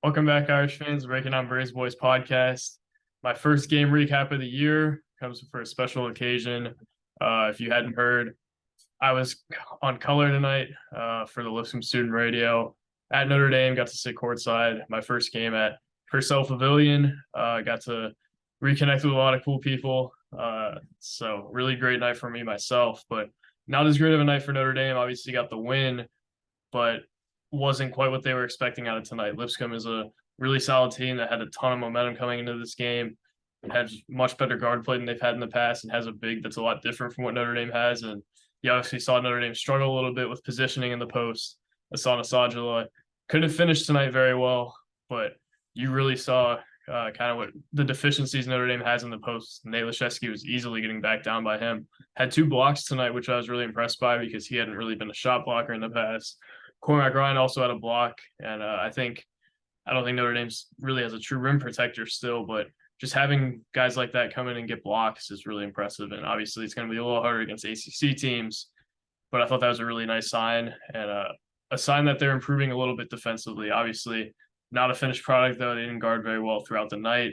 Welcome back, Irish fans. Breaking on Braves Boys podcast. My first game recap of the year comes for a special occasion. If you hadn't heard, I was on color tonight for the Lipscomb Student Radio at Notre Dame. Got to sit courtside. My first game at Purcell Pavilion. Got to reconnect with a lot of cool people. So really great night for me myself, but not as great of a night for Notre Dame. Obviously got the win, but wasn't quite what they were expecting out of tonight. Lipscomb is a really solid team that had a ton of momentum coming into this game. It had much better guard play than they've had in the past and has a big that's a lot different from what Notre Dame has. And you obviously saw Notre Dame struggle a little bit with positioning in the post. Asana Sajala couldn't finish tonight very well, but you really saw kind of what the deficiencies Notre Dame has in the post. Nate Lashesky was easily getting back down by him. Had 2 blocks tonight, which I was really impressed by because he hadn't really been a shot blocker in the past. Cormac Ryan also had a block, and I don't think Notre Dame really has a true rim protector still, but just having guys like that come in and get blocks is really impressive. And obviously, it's going to be a little harder against ACC teams, but I thought that was a really nice sign and a sign that they're improving a little bit defensively. Obviously, not a finished product though; they didn't guard very well throughout the night.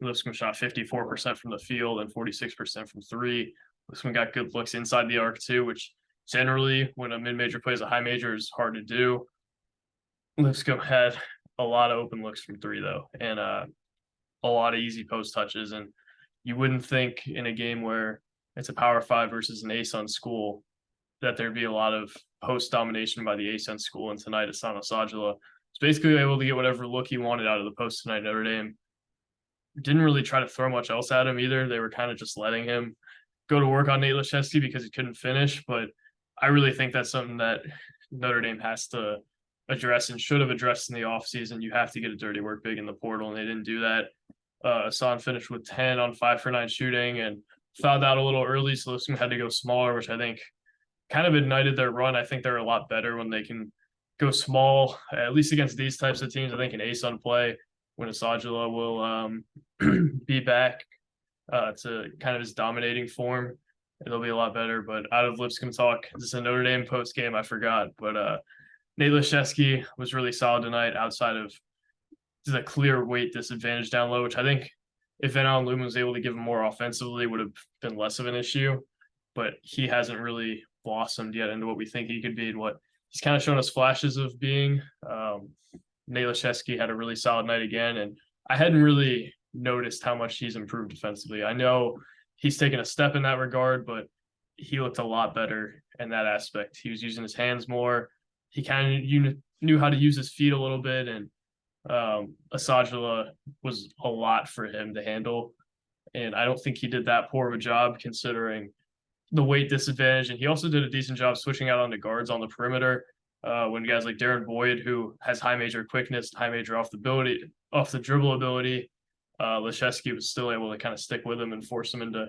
Lipscomb shot 54% from the field and 46% from three. Lipscomb got good looks inside the arc too, which generally, when a mid-major plays a high major, is hard to do. Lipscomb had a lot of open looks from three, though, and a lot of easy post touches. And you wouldn't think in a game where it's a Power 5 versus an ASUN school that there'd be a lot of post domination by the ASUN school. And tonight, Asana Sajala was basically able to get whatever look he wanted out of the post tonight. Notre Dame didn't really try to throw much else at him either. They were kind of just letting him go to work on Nate Lashesky because he couldn't finish. But I really think that's something that Notre Dame has to address and should have addressed in the offseason. You have to get a dirty work big in the portal, and they didn't do that. Hassan finished with 10 on 5 for 9 shooting and fouled out a little early, so Lipscomb had to go smaller, which I think kind of ignited their run. I think they're a lot better when they can go small, at least against these types of teams. I think in ASUN play, when Asajala will be back to kind of his dominating form, it'll be a lot better. But out of Lipscomb talk, this is a Notre Dame post game. I forgot, but Nate Lashesky was really solid tonight outside of the clear weight disadvantage down low, which I think if Van Allen Lumen was able to give him more offensively, would have been less of an issue. But he hasn't really blossomed yet into what we think he could be and what he's kind of shown us flashes of being. Nate Lashesky had a really solid night again, and I hadn't really noticed how much he's improved defensively. I know he's taken a step in that regard, but he looked a lot better in that aspect. He was using his hands more. He kind of knew how to use his feet a little bit, and Asajala was a lot for him to handle. And I don't think he did that poor of a job considering the weight disadvantage. And he also did a decent job switching out onto guards on the perimeter. When guys like Darren Boyd, who has high major quickness, high major off the dribble ability, Lashesky was still able to kind of stick with him and force him into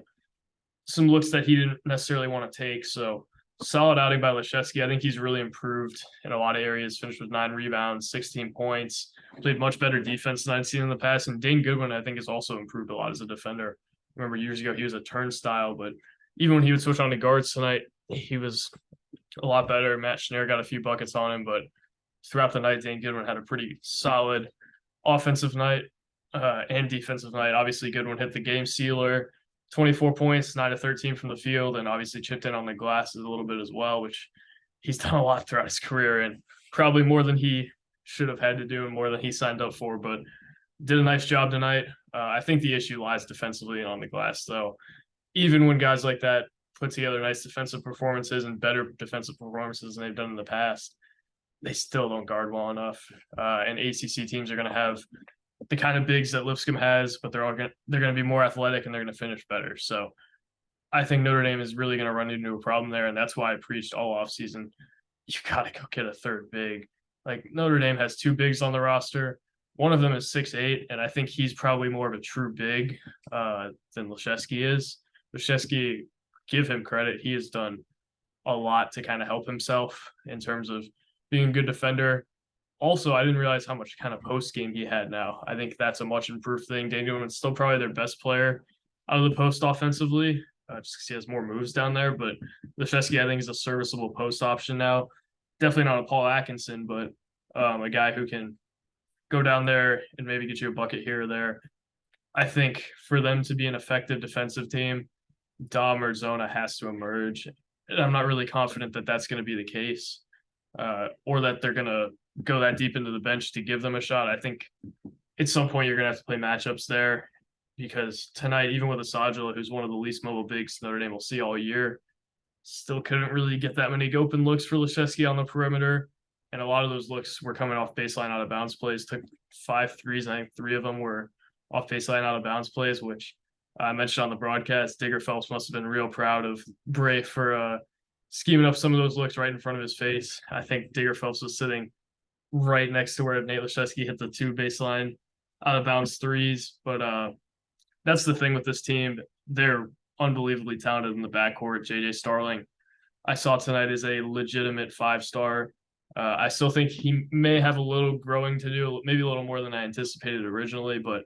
some looks that he didn't necessarily want to take. So solid outing by Lashesky. I think he's really improved in a lot of areas. Finished with 9 rebounds, 16 points. Played much better defense than I'd seen in the past. And Dane Goodwin, I think, has also improved a lot as a defender. Remember years ago he was a turnstile, but even when he would switch on to guards tonight, he was a lot better. Matt Schneider got a few buckets on him, but throughout the night, Dane Goodwin had a pretty solid offensive night and defensive night. Obviously, Goodwin hit the game sealer. 24 points, 9 to 13 from the field, and obviously chipped in on the glasses a little bit as well, which he's done a lot throughout his career and probably more than he should have had to do and more than he signed up for, but did a nice job tonight. I think the issue lies defensively and on the glass, though. Even when guys like that put together nice defensive performances and better defensive performances than they've done in the past, they still don't guard well enough. And ACC teams are going to have the kind of bigs that Lipscomb has, but they're going to be more athletic and they're going to finish better. So I think Notre Dame is really going to run into a problem there, and that's why I preached all offseason, you got to go get a third big. Like Notre Dame has 2 bigs on the roster. One of them is 6'8", and I think he's probably more of a true big than Lashesky is. Lashesky, give him credit. He has done a lot to kind of help himself in terms of being a good defender. Also, I didn't realize how much kind of post game he had now. I think that's a much improved thing. Dane Goodwin's still probably their best player out of the post offensively, just because he has more moves down there. But Lashesky, I think, is a serviceable post option now. Definitely not a Paul Atkinson, but a guy who can go down there and maybe get you a bucket here or there. I think for them to be an effective defensive team, Dom or Zona has to emerge. And I'm not really confident that that's going to be the case, or that they're going to go that deep into the bench to give them a shot. I think at some point you're going to have to play matchups there, because tonight, even with Asajala, who's one of the least mobile bigs Notre Dame will see all year, still couldn't really get that many open looks for Lipscomb on the perimeter. And a lot of those looks were coming off baseline out of bounds plays. Took 5 threes. I think 3 of them were off baseline out of bounds plays, which I mentioned on the broadcast. Digger Phelps must have been real proud of Bray for scheming up some of those looks right in front of his face. I think Digger Phelps was sitting right next to where Nate Lashesky hit the 2 baseline out of bounds threes. But that's the thing with this team. They're unbelievably talented in the backcourt. JJ Starling, I saw tonight, is a legitimate 5-star. I still think he may have a little growing to do, maybe a little more than I anticipated originally, but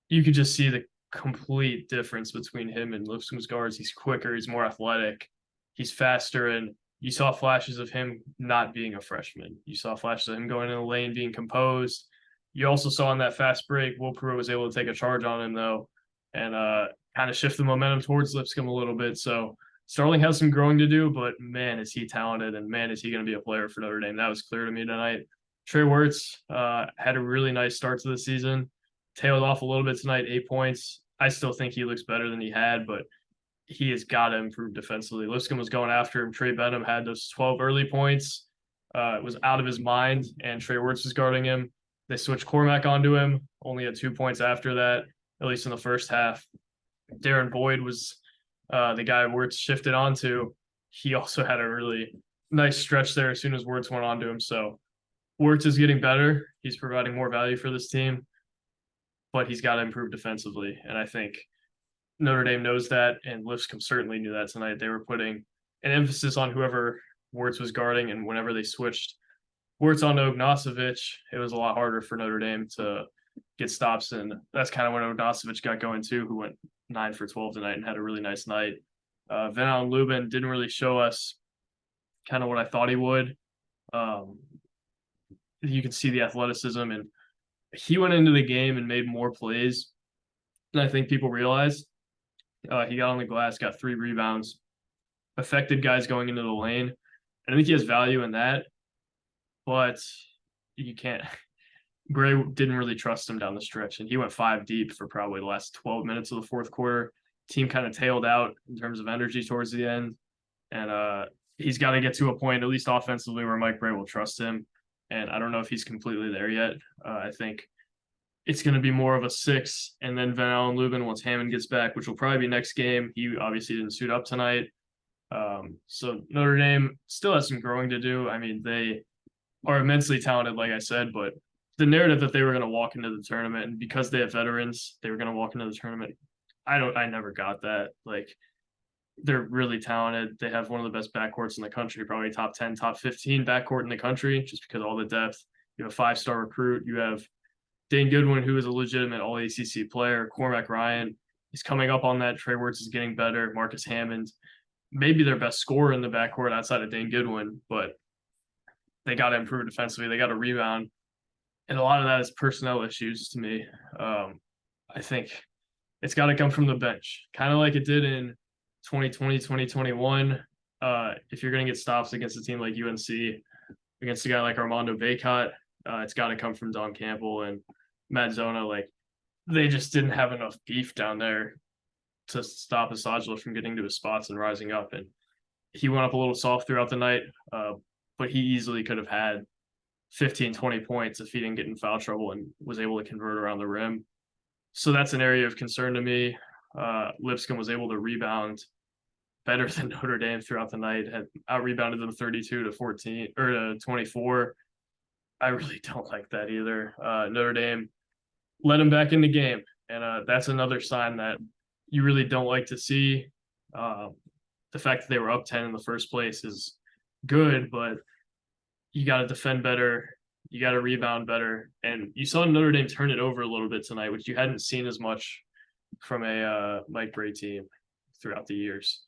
you could just see the complete difference between him and Lipscomb's guards. He's quicker, he's more athletic, he's faster, and you saw flashes of him not being a freshman. You saw flashes of him going in the lane, being composed. You also saw in that fast break, Will Pruitt was able to take a charge on him, though, and kind of shift the momentum towards Lipscomb a little bit. So Starling has some growing to do, but man, is he talented, and man, is he going to be a player for Notre Dame. That was clear to me tonight. Trey Wirtz had a really nice start to the season, tailed off a little bit tonight, 8 points. I still think he looks better than he had, but he has got to improve defensively. Lipscomb was going after him. Trey Benham had those 12 early points. It was out of his mind, and Trey Wirtz was guarding him. They switched Cormac onto him, only had 2 points after that, at least in the first half. Darren Boyd was the guy Wirtz shifted onto. He also had a really nice stretch there as soon as Wirtz went onto him. So Wirtz is getting better. He's providing more value for this team, but he's got to improve defensively. And I think Notre Dame knows that, and Lipscomb certainly knew that tonight. They were putting an emphasis on whoever Wirtz was guarding, and whenever they switched Wirtz onto Ognacevic, it was a lot harder for Notre Dame to get stops, and that's kind of when Ognacevic got going too, who went 9 for 12 tonight and had a really nice night. Van Allen Lubin didn't really show us kind of what I thought he would. You can see the athleticism, and he went into the game and made more plays than I think people realized. He got on the glass, got 3 rebounds, affected guys going into the lane. And I think he has value in that, but you can't. Bray didn't really trust him down the stretch, and he went 5 deep for probably the last 12 minutes of the fourth quarter. Team kind of tailed out in terms of energy towards the end, and he's got to get to a point, at least offensively, where Mike Bray will trust him. And I don't know if he's completely there yet. I think it's going to be more of a 6, and then Van Allen Lubin once Hammond gets back, which will probably be next game. He obviously didn't suit up tonight. So Notre Dame still has some growing to do. I mean, they are immensely talented, like I said, but the narrative that they were going to walk into the tournament, and because they have veterans, they were going to walk into the tournament. I never got that. Like, they're really talented. They have one of the best backcourts in the country, probably top 10, top 15 backcourt in the country, just because of all the depth. You have a 5-star recruit. You have Dane Goodwin, who is a legitimate all-ACC player. Cormac Ryan is coming up on that. Trey Wirtz is getting better. Marcus Hammond, maybe their best scorer in the backcourt outside of Dane Goodwin, but they got to improve defensively. They got to rebound. And a lot of that is personnel issues to me. I think it's got to come from the bench, kind of like it did in 2020, 2021. If you're going to get stops against a team like UNC, against a guy like Armando Bacot, it's got to come from Don Campbell and Matt Zona. Like, they just didn't have enough beef down there to stop Asajala from getting to his spots and rising up. And he went up a little soft throughout the night, but he easily could have had 15, 20 points if he didn't get in foul trouble and was able to convert around the rim. So that's an area of concern to me. Lipscomb was able to rebound better than Notre Dame throughout the night, had out-rebounded them 32-14 or to 24. I really don't like that either. Notre Dame let him back in the game, and that's another sign that you really don't like to see. The fact that they were up 10 in the first place is good, but you got to defend better. You got to rebound better. And you saw Notre Dame turn it over a little bit tonight, which you hadn't seen as much from a Mike Bray team throughout the years.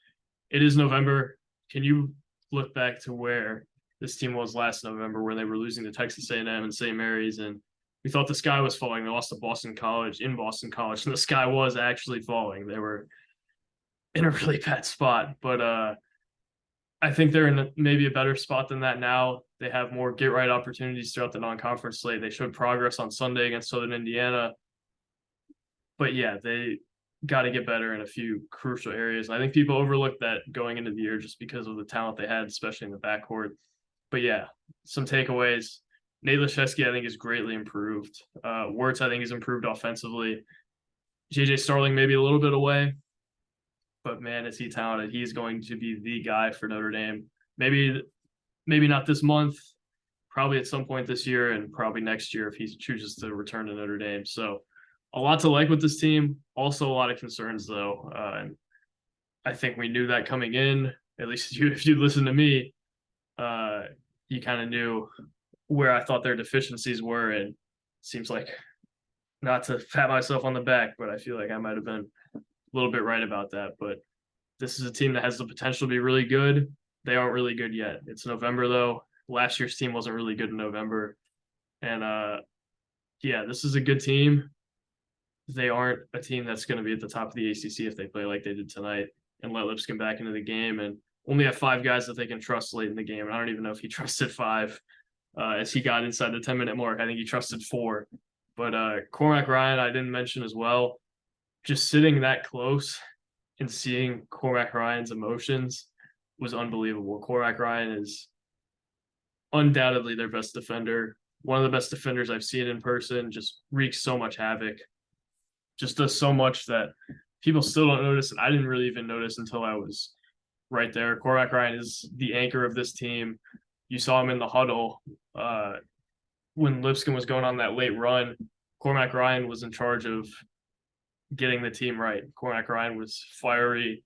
It is November. Can you look back to where this team was last November, where they were losing to Texas A&M and St. Mary's, and we thought the sky was falling. They lost to Boston College in Boston College, and the sky was actually falling. They were in a really bad spot, but I think they're in maybe a better spot than that now. They have more get right opportunities throughout the non-conference slate. They showed progress on Sunday against Southern Indiana, but yeah, they got to get better in a few crucial areas. I think people overlooked that going into the year just because of the talent they had, especially in the backcourt. But yeah, some takeaways. Nate Laszewski, I think, is greatly improved. Wirtz, I think, is improved offensively. JJ Starling maybe a little bit away, but man, is he talented. He's going to be the guy for Notre Dame. Maybe not this month, probably at some point this year, and probably next year if he chooses to return to Notre Dame. So a lot to like with this team. Also a lot of concerns, though. And I think we knew that coming in. At least if you listen to me, you kind of knew where I thought their deficiencies were. And it seems like, not to pat myself on the back, but I feel like I might have been a little bit right about that. But this is a team that has the potential to be really good. They aren't really good yet. It's November, though. Last year's team wasn't really good in November. And yeah, this is a good team. They aren't a team that's going to be at the top of the ACC if they play like they did tonight and let Lipscomb back into the game and only have 5 guys that they can trust late in the game. And I don't even know if he trusted 5 as he got inside the 10-minute mark. I think he trusted 4. But Cormac Ryan, I didn't mention as well. Just sitting that close and seeing Cormac Ryan's emotions was unbelievable. Cormac Ryan is undoubtedly their best defender. One of the best defenders I've seen in person. Just wreaks so much havoc. Just does so much that people still don't notice, and I didn't really even notice until I was right there. Cormac Ryan is the anchor of this team. You saw him in the huddle when Lipscomb was going on that late run. Cormac Ryan was in charge of getting the team right. Cormac Ryan was fiery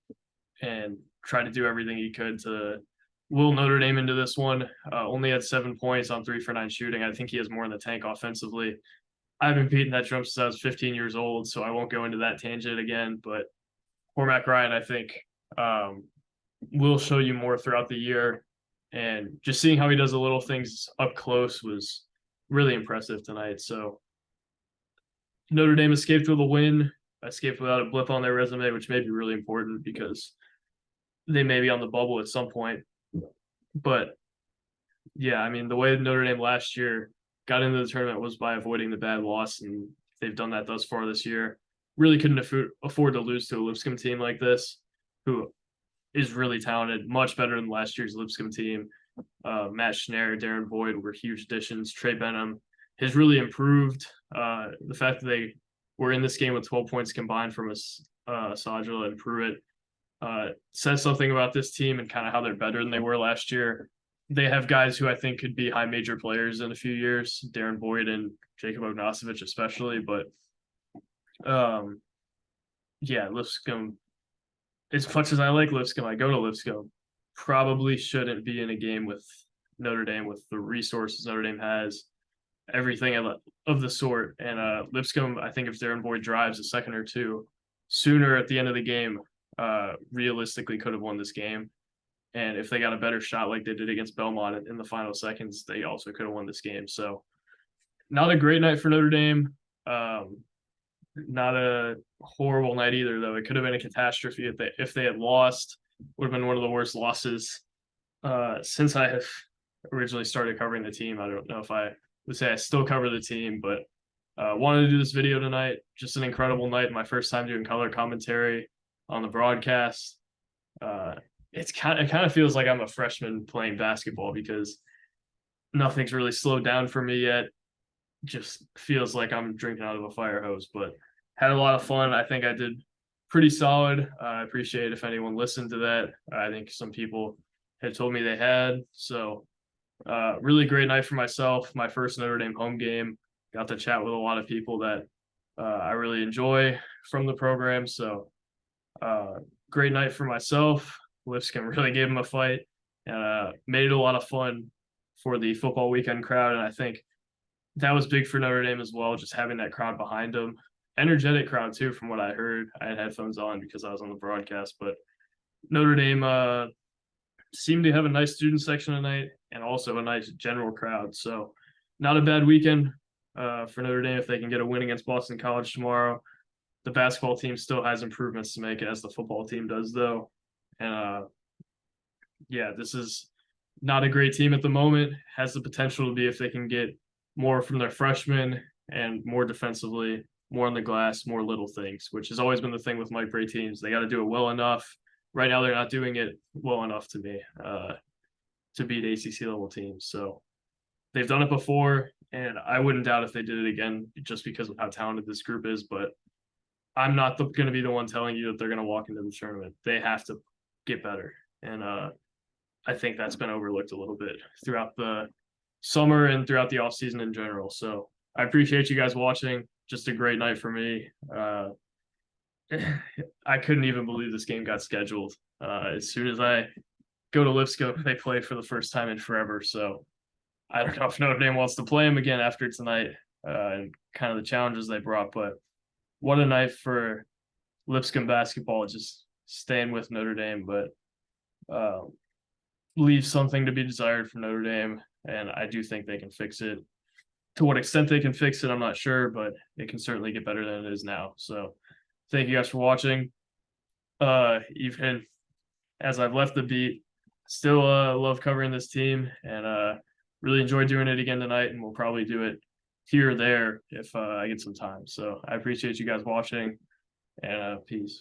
and tried to do everything he could to will Notre Dame into this one. Only had 7 points on 3 for 9 shooting. I think he has more in the tank offensively. I've been beating that drum since I was 15 years old, so I won't go into that tangent again. But Cormac Ryan, I think, will show you more throughout the year. And just seeing how he does the little things up close was really impressive tonight. So Notre Dame escaped with a win, escaped without a blip on their resume, which may be really important because they may be on the bubble at some point. But yeah, I mean, the way Notre Dame last year got into the tournament was by avoiding the bad loss, and they've done that thus far this year. Really couldn't afford to lose to a Lipscomb team like this, who is really talented, much better than last year's Lipscomb team. Matt Schneider, Darren Boyd were huge additions. Trey Benham has really improved. The fact that they were in this game with 12 points combined from Sajala and Pruitt says something about this team and kind of how they're better than they were last year. They have guys who I think could be high major players in a few years, Darren Boyd and Jacob Ognacevic especially. But yeah, Lipscomb, as much as I like Lipscomb, I go to Lipscomb, probably shouldn't be in a game with Notre Dame with the resources Notre Dame has, everything of the sort. And Lipscomb, I think if Darren Boyd drives a second or two sooner at the end of the game, realistically could have won this game. And if they got a better shot like they did against Belmont in the final seconds, they also could have won this game. So not a great night for Notre Dame. Not a horrible night either, though. It could have been a catastrophe if they had lost. Would have been one of the worst losses since I have originally started covering the team. I don't know if I would say I still cover the team, but wanted to do this video tonight. Just an incredible night. My first time doing color commentary on the broadcast. It kind of feels like I'm a freshman playing basketball because nothing's really slowed down for me yet. Just feels like I'm drinking out of a fire hose, but had a lot of fun. I think I did pretty solid. I appreciate if anyone listened to that. I think some people had told me they had. So really great night for myself. My first Notre Dame home game. Got to chat with a lot of people that I really enjoy from the program. So great night for myself. Lipscomb really gave him a fight and made it a lot of fun for the football weekend crowd. And I think that was big for Notre Dame as well, just having that crowd behind them. Energetic crowd, too, from what I heard. I had headphones on because I was on the broadcast. But Notre Dame seemed to have a nice student section tonight and also a nice general crowd. So not a bad weekend for Notre Dame if they can get a win against Boston College tomorrow. The basketball team still has improvements to make as the football team does, though. And yeah, this is not a great team at the moment. Has the potential to be if they can get more from their freshmen and more defensively, more on the glass, more little things, which has always been the thing with Mike Brey teams. They got to do it well enough. Right now, they're not doing it well enough to me to beat ACC level teams. So they've done it before, and I wouldn't doubt if they did it again just because of how talented this group is. But I'm not going to be the one telling you that they're going to walk into the tournament. They have to get better. And I think that's been overlooked a little bit throughout the summer and throughout the offseason in general. So I appreciate you guys watching. Just a great night for me. I couldn't even believe this game got scheduled. As soon as I go to Lipscomb, they play for the first time in forever. So I don't know if Notre Dame wants to play them again after tonight and kind of the challenges they brought. But what a night for Lipscomb basketball, just staying with Notre Dame. But leaves something to be desired for Notre Dame, and I do think they can fix it. To what extent they can fix it, I'm not sure, but it can certainly get better than it is now. So thank you guys for watching. Even as I've left the beat, still love covering this team and really enjoy doing it again tonight, and we'll probably do it here or there if I get some time. So I appreciate you guys watching, and peace.